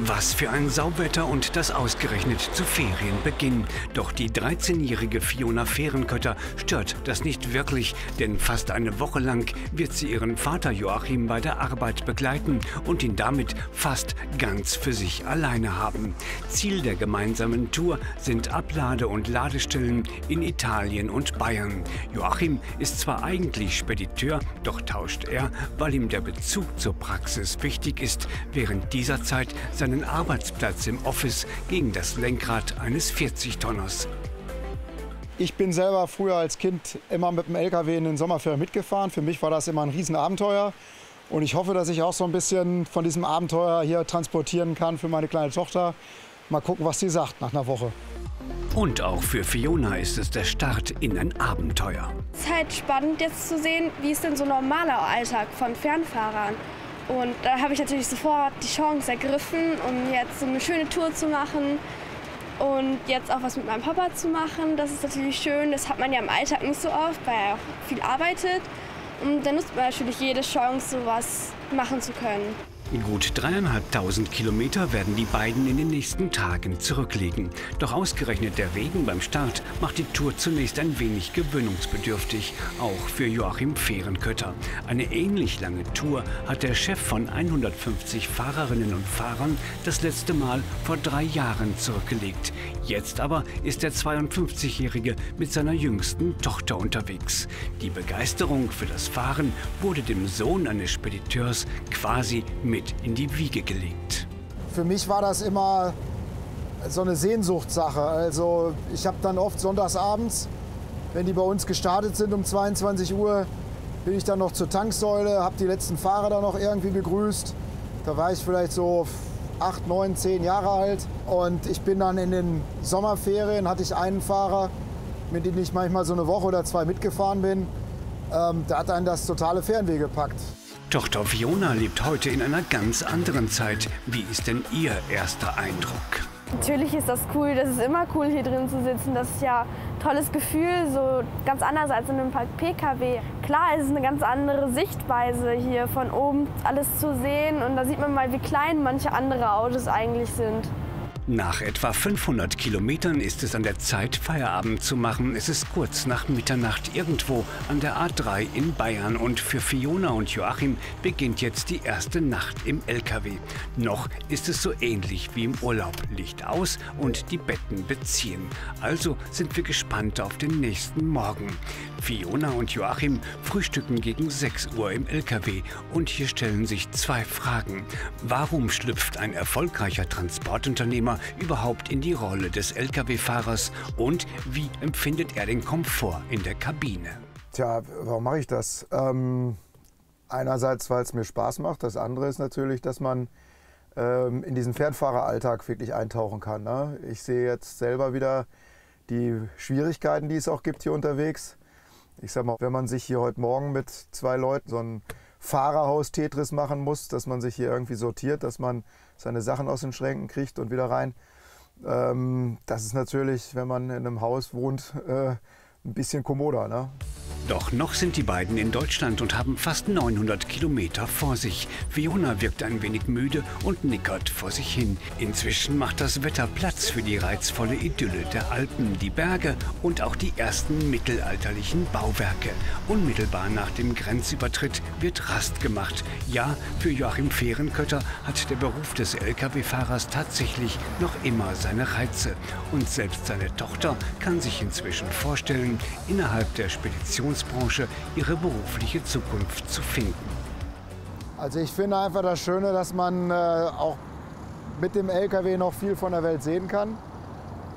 Was für ein Sauwetter und das ausgerechnet zu Ferienbeginn. Doch die 13-jährige Fiona Fehrenkötter stört das nicht wirklich, denn fast eine Woche lang wird sie ihren Vater Joachim bei der Arbeit begleiten und ihn damit fast ganz für sich alleine haben. Ziel der gemeinsamen Tour sind Ablade- und Ladestellen in Italien und Bayern. Joachim ist zwar eigentlich Spediteur, doch tauscht er, weil ihm der Bezug zur Praxis wichtig ist, während dieser Zeit seinen Arbeitsplatz im Office gegen das Lenkrad eines 40-Tonners. Ich bin selber früher als Kind immer mit dem LKW in den Sommerferien mitgefahren. Für mich war das immer ein Riesenabenteuer. Und ich hoffe, dass ich auch so ein bisschen von diesem Abenteuer hier transportieren kann für meine kleine Tochter. Mal gucken, was sie sagt nach einer Woche. Und auch für Fiona ist es der Start in ein Abenteuer. Es ist halt spannend jetzt zu sehen, wie ist denn so ein normaler Alltag von Fernfahrern. Und da habe ich natürlich sofort die Chance ergriffen, um jetzt so eine schöne Tour zu machen und jetzt auch was mit meinem Papa zu machen. Das ist natürlich schön, das hat man ja im Alltag nicht so oft, weil er auch viel arbeitet. Und dann nutzt man natürlich jede Chance, sowas machen zu können. Gut 3.500 Kilometer werden die beiden in den nächsten Tagen zurücklegen. Doch ausgerechnet der Regen beim Start macht die Tour zunächst ein wenig gewöhnungsbedürftig, auch für Joachim Fehrenkötter. Eine ähnlich lange Tour hat der Chef von 150 Fahrerinnen und Fahrern das letzte Mal vor 3 Jahren zurückgelegt. Jetzt aber ist der 52-Jährige mit seiner jüngsten Tochter unterwegs. Die Begeisterung für das Fahren wurde dem Sohn eines Spediteurs quasi mit in die Wiege gelegt. Für mich war das immer so eine Sehnsuchtssache. Also ich habe dann oft sonntagsabends, wenn die bei uns gestartet sind um 22 Uhr, bin ich dann noch zur Tanksäule, habe die letzten Fahrer dann noch irgendwie begrüßt. Da war ich vielleicht so 8, 9, 10 Jahre alt. Und ich bin dann in den Sommerferien, hatte ich einen Fahrer, mit dem ich manchmal so eine Woche oder 2 mitgefahren bin. Da hat einen das totale Fernweh gepackt. Tochter Fiona lebt heute in einer ganz anderen Zeit. Wie ist denn ihr erster Eindruck? Natürlich ist das cool, das ist immer cool hier drin zu sitzen. Das ist ja ein tolles Gefühl, so ganz anders als in einem PKW. Klar, es ist eine ganz andere Sichtweise hier von oben alles zu sehen und da sieht man mal, wie klein manche andere Autos eigentlich sind. Nach etwa 500 Kilometern ist es an der Zeit, Feierabend zu machen. Es ist kurz nach Mitternacht irgendwo an der A3 in Bayern und für Fiona und Joachim beginnt jetzt die erste Nacht im LKW. Noch ist es so ähnlich wie im Urlaub. Licht aus und die Betten beziehen. Also sind wir gespannt auf den nächsten Morgen. Fiona und Joachim frühstücken gegen 6 Uhr im LKW und hier stellen sich 2 Fragen. Warum schlüpft ein erfolgreicher Transportunternehmer überhaupt in die Rolle des Lkw-Fahrers und wie empfindet er den Komfort in der Kabine? Tja, warum mache ich das? Einerseits, weil es mir Spaß macht. Das andere ist natürlich, dass man in diesen Fernfahreralltag wirklich eintauchen kann. Ne? Ich sehe jetzt selber wieder die Schwierigkeiten, die es auch gibt hier unterwegs. Ich sag mal, wenn man sich hier heute Morgen mit 2 Leuten so ein Fahrerhaus-Tetris machen muss, dass man sich hier irgendwie sortiert, dass man seine Sachen aus den Schränken kriegt und wieder rein. Das ist natürlich, wenn man in einem Haus wohnt, ein bisschen kommoder, ne? Doch noch sind die beiden in Deutschland und haben fast 900 Kilometer vor sich. Fiona wirkt ein wenig müde und nickert vor sich hin. Inzwischen macht das Wetter Platz für die reizvolle Idylle der Alpen, die Berge und auch die ersten mittelalterlichen Bauwerke. Unmittelbar nach dem Grenzübertritt wird Rast gemacht. Ja, für Joachim Fehrenkötter hat der Beruf des Lkw-Fahrers tatsächlich noch immer seine Reize. Und selbst seine Tochter kann sich inzwischen vorstellen, innerhalb der Speditionsbranche ihre berufliche Zukunft zu finden. Also ich finde einfach das Schöne, dass man auch mit dem LKW noch viel von der Welt sehen kann.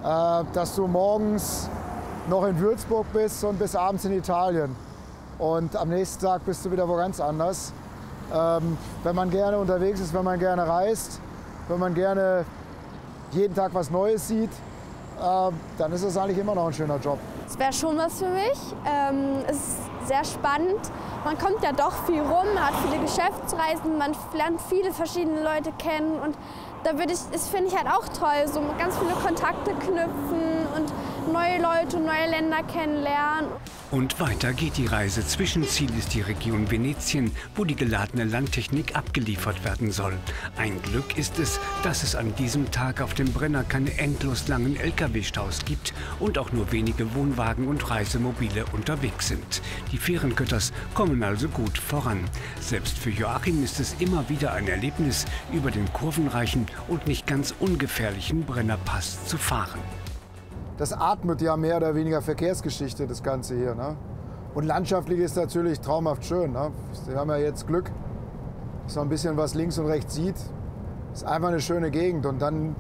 Dass du morgens noch in Würzburg bist und bis abends in Italien. Und am nächsten Tag bist du wieder wo ganz anders. Wenn man gerne unterwegs ist, wenn man gerne reist, wenn man gerne jeden Tag was Neues sieht, dann ist es eigentlich immer noch ein schöner Job. Es wäre schon was für mich. Es ist sehr spannend. Man kommt ja doch viel rum, man hat viele Geschäftsreisen, man lernt viele verschiedene Leute kennen. Und da finde ich halt auch toll, so ganz viele Kontakte knüpfen und neue Leute, neue Länder kennenlernen. Und weiter geht die Reise. Zwischenziel ist die Region Venetien, wo die geladene Landtechnik abgeliefert werden soll. Ein Glück ist es, dass es an diesem Tag auf dem Brenner keine endlos langen Lkw-Staus gibt und auch nur wenige Wohnwagen und Reisemobile unterwegs sind. Die Fährenkötters kommen also gut voran. Selbst für Joachim ist es immer wieder ein Erlebnis, über den kurvenreichen und nicht ganz ungefährlichen Brennerpass zu fahren. Das atmet ja mehr oder weniger Verkehrsgeschichte, das Ganze hier. Ne? Und landschaftlich ist natürlich traumhaft schön. Ne? Wir haben ja jetzt Glück, dass man ein bisschen was links und rechts sieht. Das ist einfach eine schöne Gegend. Und dann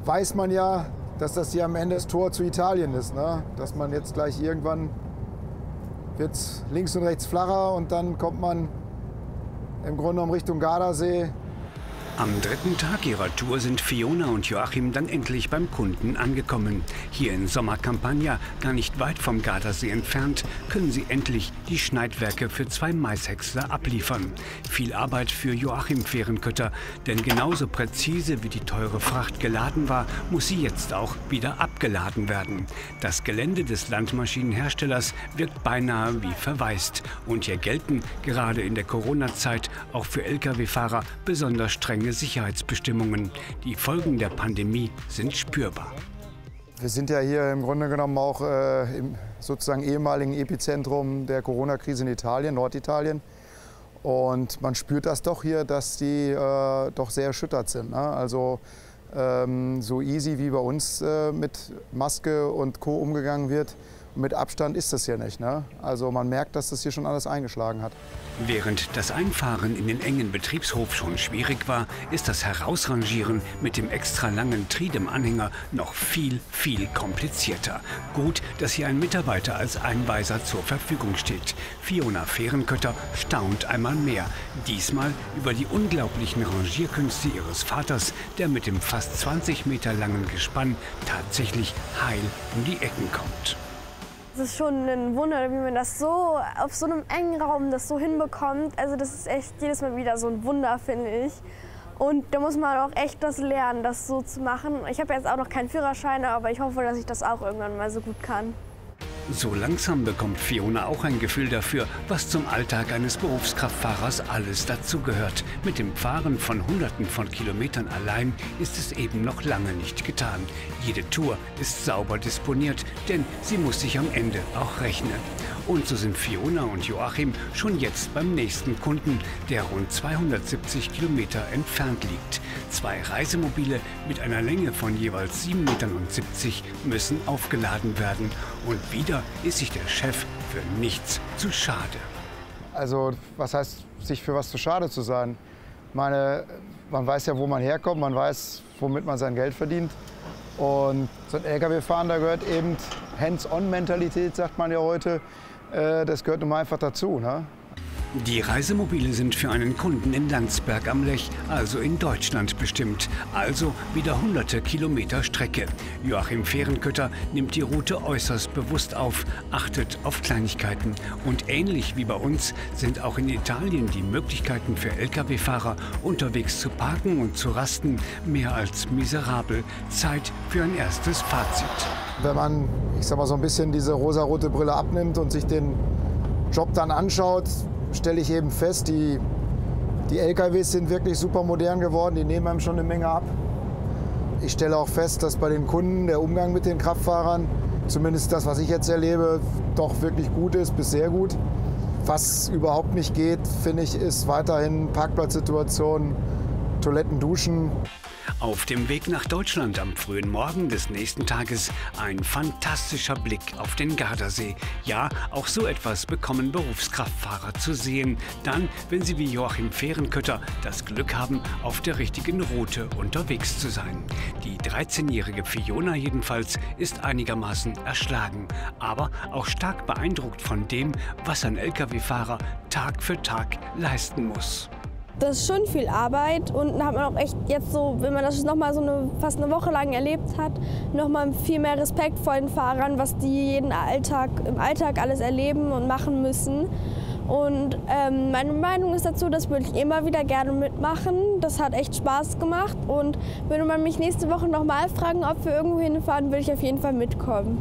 weiß man ja, dass das hier am Ende das Tor zu Italien ist. Ne? Dass man jetzt gleich irgendwann wird links und rechts flacher und dann kommt man im Grunde genommen Richtung Gardasee. Am dritten Tag ihrer Tour sind Fiona und Joachim dann endlich beim Kunden angekommen. Hier in Sommercampagna, gar nicht weit vom Gardasee entfernt, können sie endlich die Schneidwerke für 2 Maishäcksler abliefern. Viel Arbeit für Joachim Fährenkötter, denn genauso präzise wie die teure Fracht geladen war, muss sie jetzt auch wieder abgeladen werden. Das Gelände des Landmaschinenherstellers wirkt beinahe wie verwaist. Und hier gelten, gerade in der Corona-Zeit, auch für Lkw-Fahrer besonders strenge Sicherheitsbestimmungen. Die Folgen der Pandemie sind spürbar. Wir sind ja hier im Grunde genommen auch im sozusagen ehemaligen Epizentrum der Corona-Krise in Italien, Norditalien. Und man spürt das doch hier, dass die doch sehr erschüttert sind. Ne? Also so easy wie bei uns mit Maske und Co. umgegangen wird, mit Abstand ist das hier nicht. Ne? Also man merkt, dass das hier schon alles eingeschlagen hat. Während das Einfahren in den engen Betriebshof schon schwierig war, ist das Herausrangieren mit dem extra langen Triedem-Anhänger noch viel, viel komplizierter. Gut, dass hier ein Mitarbeiter als Einweiser zur Verfügung steht. Fiona Fährenkötter staunt einmal mehr. Diesmal über die unglaublichen Rangierkünste ihres Vaters, der mit dem fast 20 Meter langen Gespann tatsächlich heil um die Ecken kommt. Es ist schon ein Wunder, wie man das so auf so einem engen Raum das so hinbekommt. Also das ist echt jedes Mal wieder so ein Wunder, finde ich. Und da muss man auch echt das lernen, das so zu machen. Ich habe jetzt auch noch keinen Führerschein, aber ich hoffe, dass ich das auch irgendwann mal so gut kann. So langsam bekommt Fiona auch ein Gefühl dafür, was zum Alltag eines Berufskraftfahrers alles dazugehört. Mit dem Fahren von Hunderten von Kilometern allein ist es eben noch lange nicht getan. Jede Tour ist sauber disponiert, denn sie muss sich am Ende auch rechnen. Und so sind Fiona und Joachim schon jetzt beim nächsten Kunden, der rund 270 Kilometer entfernt liegt. 2 Reisemobile mit einer Länge von jeweils 7,70 Metern müssen aufgeladen werden. Und wieder ist sich der Chef für nichts zu schade. Also was heißt, sich für was zu schade zu sein? Man weiß ja, wo man herkommt, man weiß, womit man sein Geld verdient. Und so ein Lkw-Fahren, da gehört eben Hands-on-Mentalität, sagt man ja heute. Das gehört nun mal einfach dazu. Ne? Die Reisemobile sind für einen Kunden in Landsberg am Lech, also in Deutschland bestimmt. Also wieder hunderte Kilometer Strecke. Joachim Fährenkötter nimmt die Route äußerst bewusst auf, achtet auf Kleinigkeiten. Und ähnlich wie bei uns sind auch in Italien die Möglichkeiten für Lkw-Fahrer, unterwegs zu parken und zu rasten, mehr als miserabel. Zeit für ein erstes Fazit. Wenn man, ich sag mal, so ein bisschen diese rosarote Brille abnimmt und sich den Job dann anschaut, stelle ich eben fest, die LKWs sind wirklich super modern geworden, die nehmen einem schon eine Menge ab. Ich stelle auch fest, dass bei den Kunden der Umgang mit den Kraftfahrern, zumindest das, was ich jetzt erlebe, doch wirklich gut ist, bis sehr gut. Was überhaupt nicht geht, finde ich, ist weiterhin Parkplatzsituationen, Toiletten, Duschen. Auf dem Weg nach Deutschland am frühen Morgen des nächsten Tages ein fantastischer Blick auf den Gardasee. Ja, auch so etwas bekommen Berufskraftfahrer zu sehen. Dann, wenn sie wie Joachim Fährenkötter das Glück haben, auf der richtigen Route unterwegs zu sein. Die 13-jährige Fiona jedenfalls ist einigermaßen erschlagen, aber auch stark beeindruckt von dem, was ein Lkw-Fahrer Tag für Tag leisten muss. Das ist schon viel Arbeit und da hat man auch echt jetzt so, wenn man das noch mal so fast eine Woche lang erlebt hat, noch mal viel mehr Respekt vor den Fahrern, was die im Alltag alles erleben und machen müssen. Und meine Meinung ist dazu, das würde ich immer wieder gerne mitmachen. Das hat echt Spaß gemacht und würde man mich nächste Woche noch mal fragen, ob wir irgendwo hinfahren, würde ich auf jeden Fall mitkommen.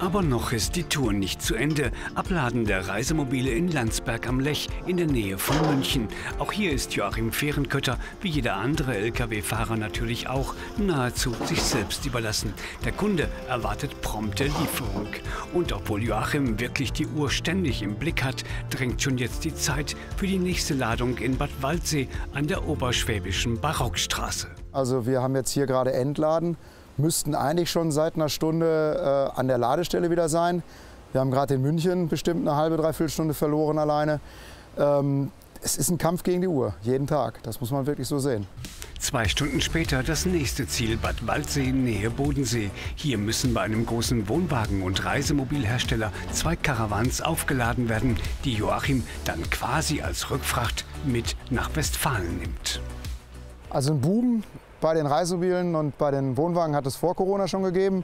Aber noch ist die Tour nicht zu Ende. Abladen der Reisemobile in Landsberg am Lech in der Nähe von München. Auch hier ist Joachim Fehrenkötter, wie jeder andere Lkw-Fahrer natürlich auch, nahezu sich selbst überlassen. Der Kunde erwartet prompte Lieferung. Und obwohl Joachim wirklich die Uhr ständig im Blick hat, drängt schon jetzt die Zeit für die nächste Ladung in Bad Waldsee an der oberschwäbischen Barockstraße. Also wir haben jetzt hier gerade Entladen. Müssten eigentlich schon seit einer Stunde an der Ladestelle wieder sein. Wir haben gerade in München bestimmt eine halbe, dreiviertel Stunde verloren alleine. Es ist ein Kampf gegen die Uhr, jeden Tag. Das muss man wirklich so sehen. 2 Stunden später das nächste Ziel, Bad Waldsee, Nähe Bodensee. Hier müssen bei einem großen Wohnwagen- und Reisemobilhersteller 2 Caravans aufgeladen werden, die Joachim dann quasi als Rückfracht mit nach Westfalen nimmt. Also ein Boom bei den Reisemobilen und bei den Wohnwagen hat es vor Corona schon gegeben.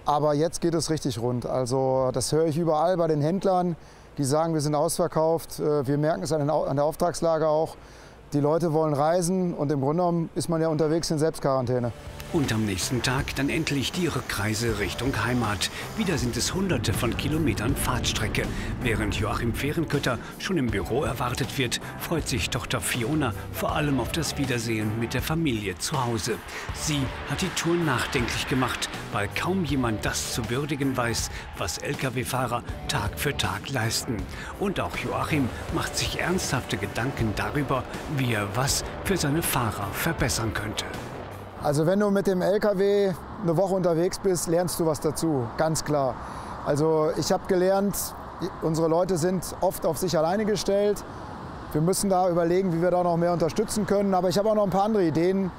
Aber jetzt geht es richtig rund. Also das höre ich überall bei den Händlern, die sagen, wir sind ausverkauft. Wir merken es an der Auftragslage auch. Die Leute wollen reisen und im Grunde genommen ist man ja unterwegs in Selbstquarantäne. Und am nächsten Tag dann endlich die Rückreise Richtung Heimat. Wieder sind es Hunderte von Kilometern Fahrtstrecke. Während Joachim Fehrenkötter schon im Büro erwartet wird, freut sich Tochter Fiona vor allem auf das Wiedersehen mit der Familie zu Hause. Sie hat die Tour nachdenklich gemacht, weil kaum jemand das zu würdigen weiß, was Lkw-Fahrer Tag für Tag leisten. Und auch Joachim macht sich ernsthafte Gedanken darüber, wie er was für seine Fahrer verbessern könnte. Also wenn du mit dem LKW eine Woche unterwegs bist, lernst du was dazu, ganz klar. Also ich habe gelernt, unsere Leute sind oft auf sich alleine gestellt. Wir müssen da überlegen, wie wir da noch mehr unterstützen können. Aber ich habe auch noch ein paar andere Ideen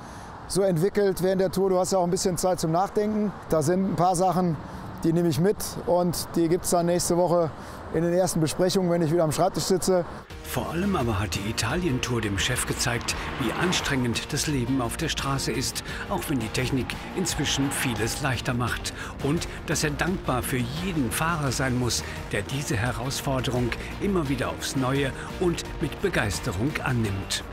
so entwickelt während der Tour. Du hast ja auch ein bisschen Zeit zum Nachdenken. Da sind ein paar Sachen, die nehme ich mit und die gibt es dann nächste Woche in den ersten Besprechungen, wenn ich wieder am Schreibtisch sitze. Vor allem aber hat die Italien-Tour dem Chef gezeigt, wie anstrengend das Leben auf der Straße ist, auch wenn die Technik inzwischen vieles leichter macht. Und dass er dankbar für jeden Fahrer sein muss, der diese Herausforderung immer wieder aufs Neue und mit Begeisterung annimmt.